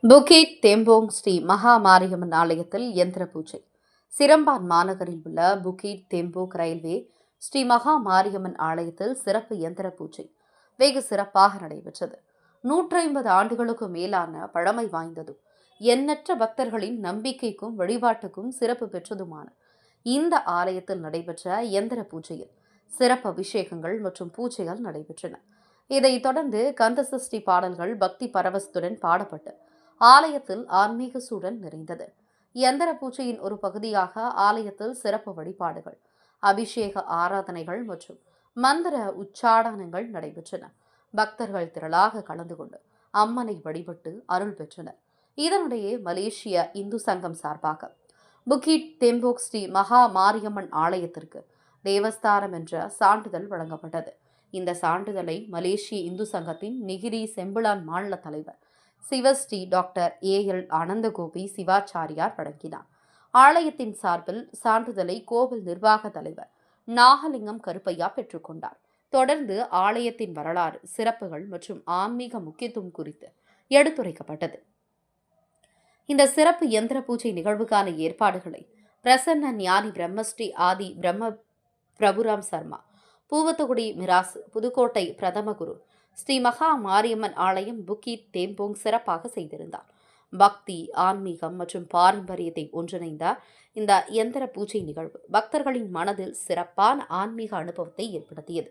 புகிட் தெம்போங் ஸ்ரீ மகா மாரியம்மன் ஆலயத்தில் யந்திர பூஜை. சிரம்பான் மாநகரில் உள்ள புகிட் தெம்போங் ரயில்வே ஸ்ரீ மகா மாரியம்மன் ஆலயத்தில் சிறப்பு யந்திர பூஜை வெகு சிறப்பாக நடைபெற்றது. 150 ஆண்டுகளுக்கு மேலான பழமை வாய்ந்ததும் எண்ணற்ற பக்தர்களின் நம்பிக்கைக்கும் வழிபாட்டுக்கும் சிறப்பு பெற்றதுமான இந்த ஆலயத்தில் நடைபெற்ற யந்திர பூஜையில் சிறப்பு அபிஷேகங்கள் மற்றும் பூஜைகள் நடைபெற்றன. இதைத் தொடர்ந்து கந்தசஷ்டி பாடல்கள் பக்தி பரவசத்துடன் பாடப்பட்டு ஆலயத்தில் ஆன்மீக சூழல் நிறைந்தது. யந்திர பூஜையின் ஒரு பகுதியாக ஆலயத்தில் சிறப்பு வழிபாடுகள், அபிஷேக ஆராதனைகள் மற்றும் மந்திர உச்சாடனங்கள் நடைபெற்றன. பக்தர்கள் திரளாக கலந்து கொண்டு அம்மனை வழிபட்டு அருள் பெற்றனர். இதனிடையே மலேசிய இந்து சங்கம் சார்பாக புகிட் தெம்போங் ஸ்ரீ மகா மாரியம்மன் ஆலயத்திற்கு தேவஸ்தானம் என்ற சான்றிதழ் வழங்கப்பட்டது. இந்த சான்றிதழை மலேசிய இந்து சங்கத்தின் நிகிரி செம்பிலான் மாநில தலைவர் சிவஸ்ரீ டாக்டர் ஏஎல் அனந்தகோபி சிவாச்சாரியார் வழங்கினார். ஆலயத்தின் சார்பில் சான்றிதழை கோவில் நிர்வாக தலைவர் நாகலிங்கம் கருப்பையா பெற்றுக்கொண்டார். தொடர்ந்து ஆலயத்தின் வரலாறு, சிறப்புகள் மற்றும் ஆன்மீக முக்கியத்துவம் குறித்து எடுத்துரைக்கப்பட்டது. இந்த சிறப்பு யந்திர பூஜை நிகழ்வுக்கான ஏற்பாடுகளை பிரசன்ன ஞானி பிரம்மஸ்ரீ ஆதி பிரம்ம பிரபுராம் சர்மா, பூவத்தகுடி மிராசு, புதுக்கோட்டை பிரதம குரு ஸ்ரீ மகா மாரியம்மன் ஆலயம் புகிட் தெம்போங் சிறப்பாக செய்திருந்தார். பக்தி, ஆன்மீகம் மற்றும் பாரம்பரியத்தை ஒன்றிணைந்த இந்த யந்திர பூஜை நிகழ்வு பக்தர்களின் மனதில் சிறப்பான ஆன்மீக அனுபவத்தை ஏற்படுத்தியது.